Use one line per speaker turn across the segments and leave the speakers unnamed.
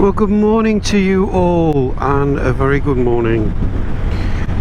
Well, good morning to you all, and a very good morning.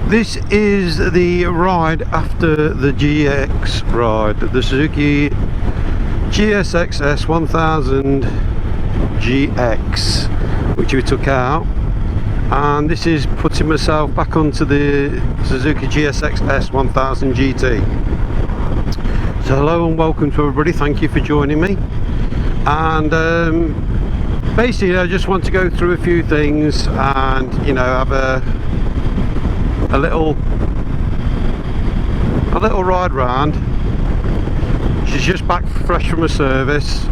This is the ride after the GX ride, the Suzuki GSXS1000 GX, which we took out, and this is putting myself back onto the Suzuki GSXS1000 GT. So hello and welcome to everybody, thank you for joining me. And basically I just want to go through a few things and, you know, have a little ride round. She's just back fresh from a service.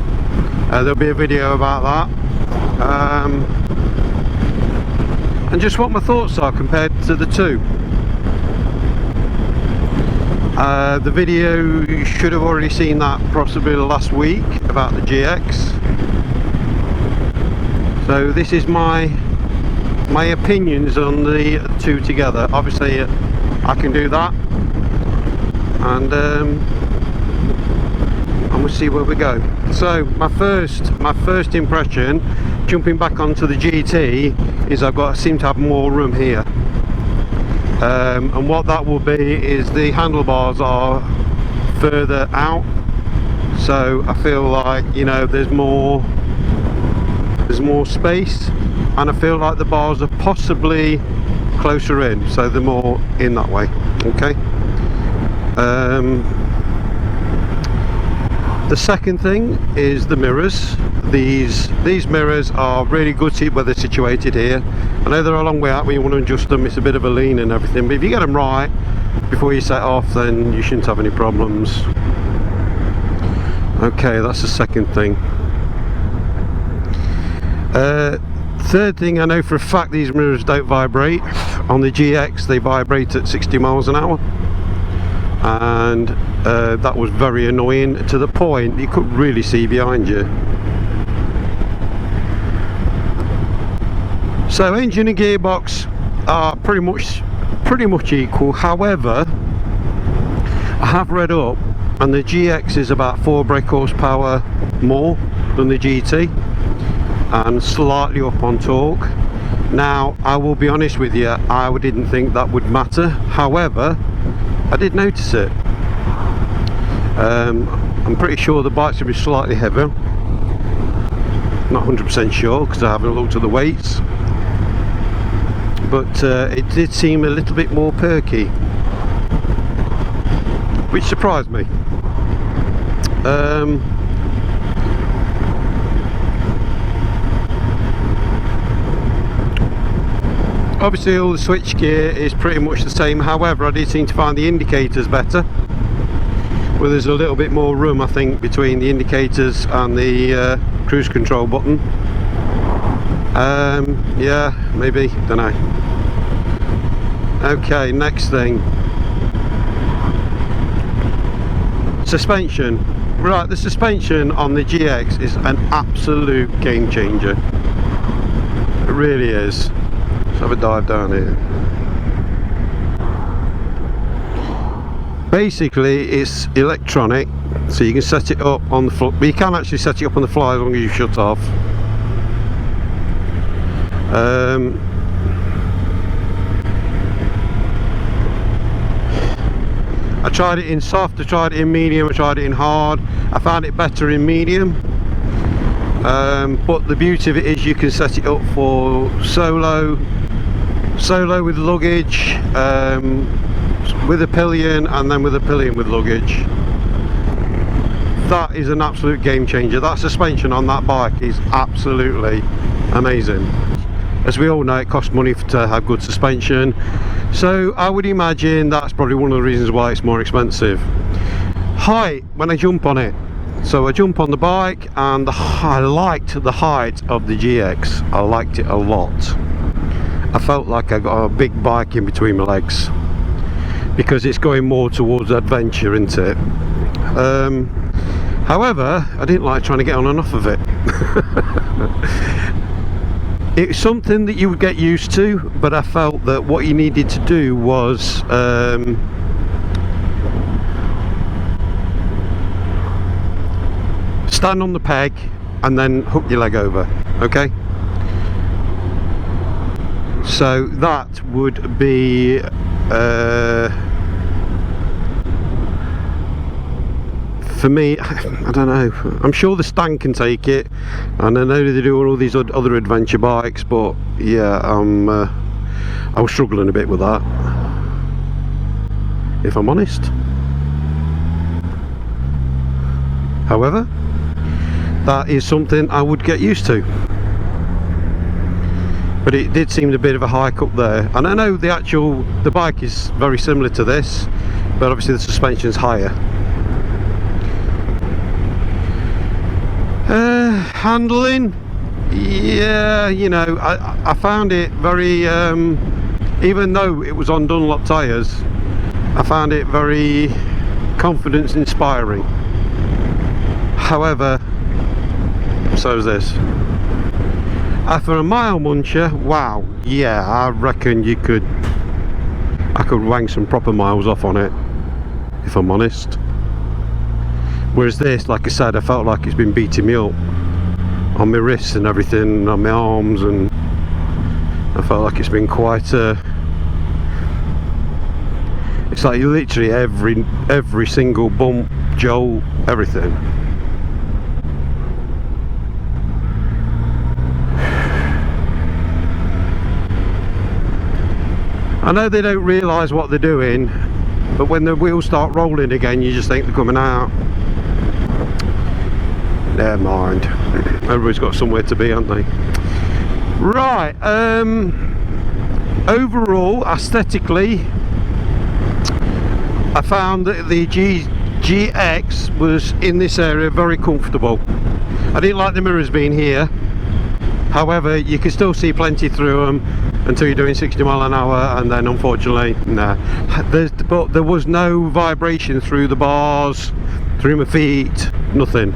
There'll be a video about that, and just what my thoughts are compared to the two. The video, you should have already seen that possibly last week about the GX. So this is my opinions on the two together. Obviously I can do that, and we'll see where we go. So my first impression jumping back onto the GT is I seem to have more room here, and what that will be is the handlebars are further out, so I feel like, you know, there's more space, and I feel like the bars are possibly closer in, so they're more in that way. Okay. The second thing is the mirrors. These mirrors are really good where they're situated here. I know they're a long way out when you want to adjust them, it's a bit of a lean and everything, but if you get them right before you set off, then you shouldn't have any problems. Okay, that's the second thing. Third thing, I know for a fact these mirrors don't vibrate. On the GX they vibrate at 60 miles an hour, and that was very annoying, to the point you couldn't really see behind you. So engine and gearbox are pretty much equal. However, I have read up, and the GX is about 4 brake horsepower more than the GT, and slightly up on torque. Now I will be honest with you, I didn't think that would matter. However, I did notice it. I'm pretty sure the bike's going to be slightly heavier. Not 100% sure because I haven't looked at the weights, but it did seem a little bit more perky, which surprised me. Obviously all the switch gear is pretty much the same. However, I did seem to find the indicators better, where there's a little bit more room, I think, between the indicators and the cruise control button. Yeah, maybe, don't know. Okay, next thing, suspension. Right, the suspension on the GX is an absolute game changer. It really is. Let's have a dive down here. Basically it's electronic, so you can set it up on the fly. You can actually set it up on the fly as long as you shut off. I tried it in soft, I tried it in medium, I tried it in hard. I found it better in medium, but the beauty of it is you can set it up for solo with luggage, with a pillion, and then with a pillion with luggage. That is an absolute game changer. That suspension on that bike is absolutely amazing. As we all know, it costs money to have good suspension, so I would imagine that's probably one of the reasons why it's more expensive. Height, when I jump on it, so I jump on the bike, and I liked the height of the GX. I liked it a lot. I felt like I got a big bike in between my legs, because it's going more towards adventure, isn't it? However, I didn't like trying to get on and off of it. It's something that you would get used to, but I felt that what you needed to do was stand on the peg and then hook your leg over. Okay, So that would be for me, I don't know, I'm sure the Stan can take it, and I know they do all these other adventure bikes, but yeah, I was struggling a bit with that, if I'm honest. However, that is something I would get used to. But it did seem a bit of a hike up there, and I know the bike is very similar to this, but obviously the suspension's higher. Handling, yeah, you know, I found it very, even though it was on Dunlop tyres, I found it very confidence inspiring. However, so is this. For a mile muncher, wow, yeah, I reckon I could wang some proper miles off on it, if I'm honest. Whereas this, like I said, I felt like it's been beating me up on my wrists and everything, on my arms, and I felt like it's been quite it's like literally every single bump, jolt, everything. I know they don't realise what they're doing, but when the wheels start rolling again, you just think they're coming out. Never mind. Everybody's got somewhere to be, haven't they? Right. Overall, aesthetically, I found that the GX was in this area very comfortable. I didn't like the mirrors being here. However, you can still see plenty through them until you're doing 60 mile an hour, and then unfortunately, nah. But there was no vibration through the bars, through my feet, nothing.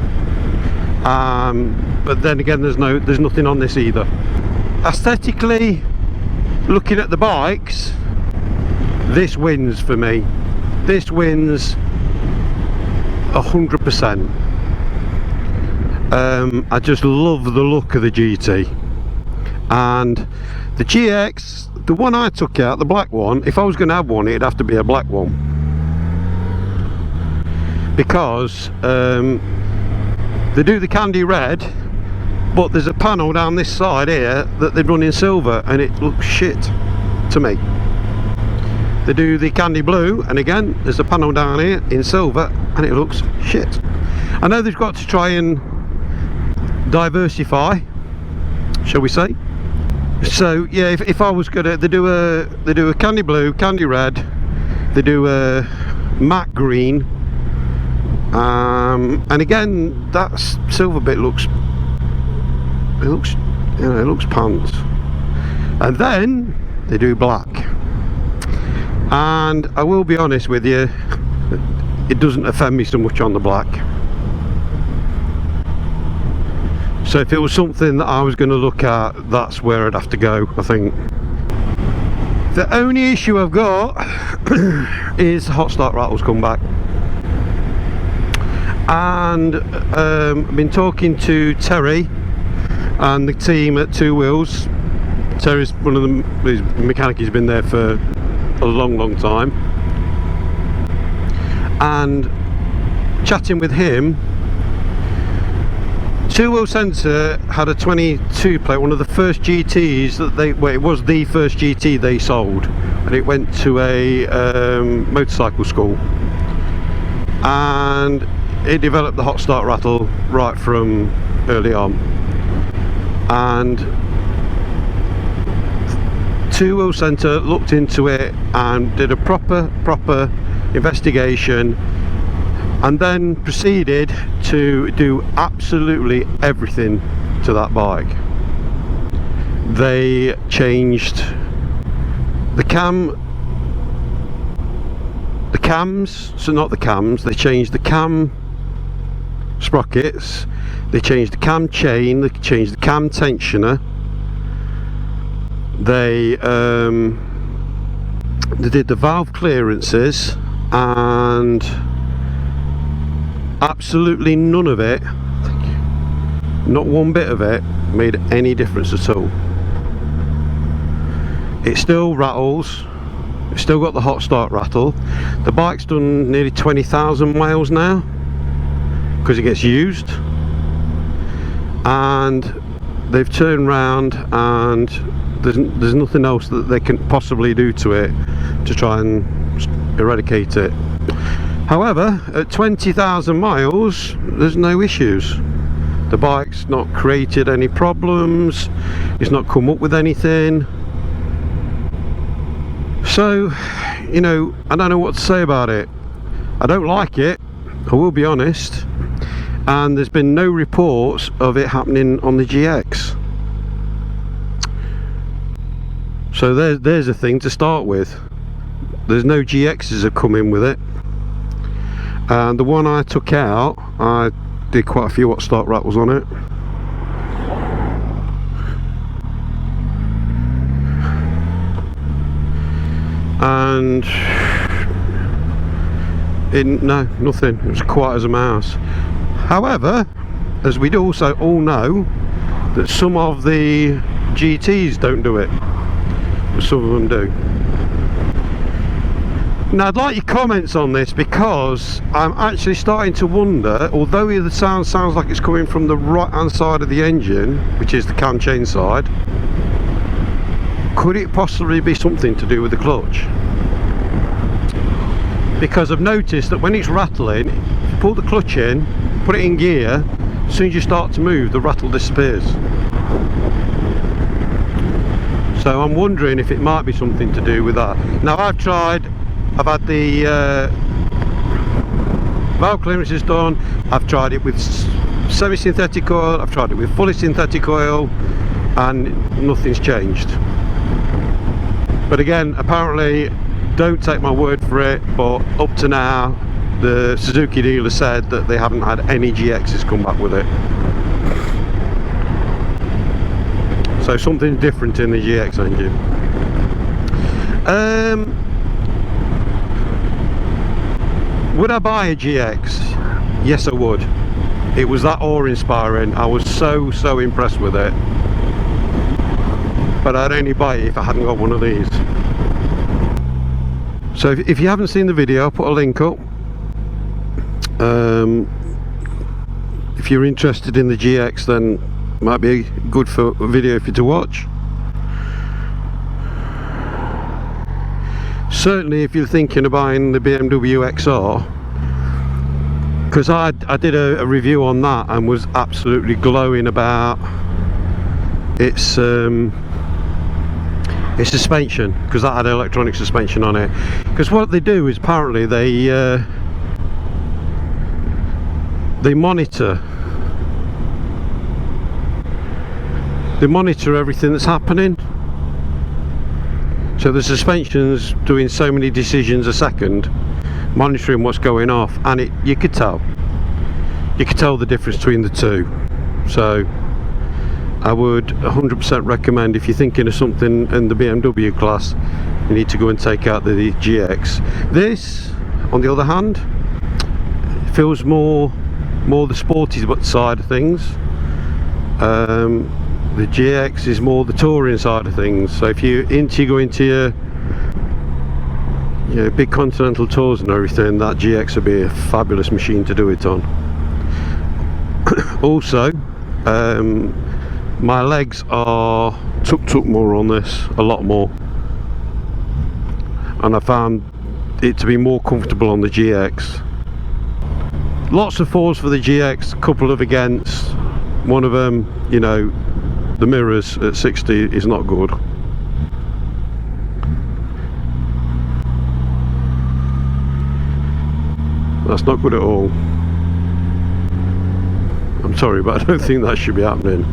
But then again, there's nothing on this either. Aesthetically, looking at the bikes, this wins for me. This wins 100%. I just love the look of the GT, and the GX, the one I took out, the black one, if I was going to have one, it'd have to be a black one, because they do the candy red, but there's a panel down this side here that they've run in silver, and it looks shit to me. They do the candy blue, and again there's a panel down here in silver, and it looks shit. I know they've got to try and diversify, shall we say. So yeah, if I was gonna, they do a candy blue, candy red, they do a matte green, and again that silver bit looks pants, and then they do black. And I will be honest with you, it doesn't offend me so much on the black. So if it was something that I was going to look at, that's where I'd have to go, I think. The only issue I've got is hot start rattles come back. And I've been talking to Terry and the team at Two Wheels. Terry's one of the mechanic, he's been there for a long time. And chatting with him, Two Wheel Centre had a 22 plate, one of the first GTs that it was the first GT they sold, and it went to a motorcycle school, and it developed the hot start rattle right from early on. And Two Wheel Centre looked into it and did a proper investigation, and then proceeded to do absolutely everything to that bike. They changed the cams, so not the cams, they changed the cam sprockets, they changed the cam chain, they changed the cam tensioner, they did the valve clearances, and absolutely none of it, not one bit of it, made any difference at all. it still rattles. It's still got the hot start rattle. The bike's done nearly 20,000 miles now because it gets used, and they've turned round and there's nothing else that they can possibly do to it to try and eradicate it. However, at 20,000 miles there's no issues. The bike's not created any problems, it's not come up with anything. So, you know, I don't know what to say about it. I don't like it, I will be honest, and there's been no reports of it happening on the GX. So there's a thing to start with. There's no GXs that come in with it, and the one I took out, I did quite a few hot start rattles on it. And no, nothing. It was quiet as a mouse. However, as we'd also all know, that some of the GTs don't do it, but some of them do. Now I'd like your comments on this, because I'm actually starting to wonder, although the sound sounds like it's coming from the right hand side of the engine, which is the cam chain side, could it possibly be something to do with the clutch? Because I've noticed that when it's rattling, if you pull the clutch in, put it in gear, as soon as you start to move, the rattle disappears. So I'm wondering if it might be something to do with that. Now I've had the valve clearances done, I've tried it with semi-synthetic oil, I've tried it with fully synthetic oil, and nothing's changed. But again, apparently, don't take my word for it, but up to now the Suzuki dealer said that they haven't had any GXs come back with it. So something different in the GX engine. Would I buy a GX? Yes, I would. It was that awe-inspiring. I was so impressed with it. But I'd only buy it if I hadn't got one of these. So if you haven't seen the video, I'll put a link up. If you're interested in the GX, then it might be good for a video for you to watch. Certainly if you're thinking of buying the BMW XR, because I did a review on that and was absolutely glowing about its suspension, because that had electronic suspension on it. Because what they do is apparently they monitor everything that's happening. So the suspension's doing so many decisions a second, monitoring what's going off, and you could tell the difference between the two. So I would 100% recommend, if you're thinking of something in the BMW class, you need to go and take out the GX. This, on the other hand, feels more the sporty side of things. The GX is more the touring side of things. So if you're going to your big continental tours and everything, that GX would be a fabulous machine to do it on. Also, my legs are tucked up more on this, a lot more, and I found it to be more comfortable on the GX. Lots of fours for the GX, couple of against. One of them, you know, the mirrors at 60 is not good. That's not good at all. I'm sorry, but I don't think that should be happening.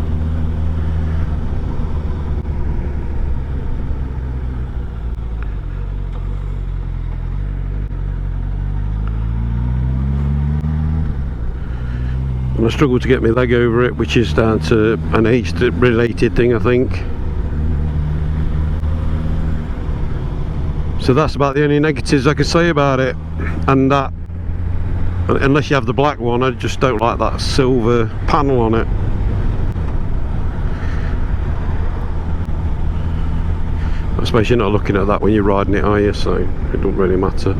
And I struggle to get my leg over it, which is down to an age related thing, I think. So that's about the only negatives I can say about it. And that, unless you have the black one, I just don't like that silver panel on it. I suppose you're not looking at that when you're riding it, are you? So it don't really matter.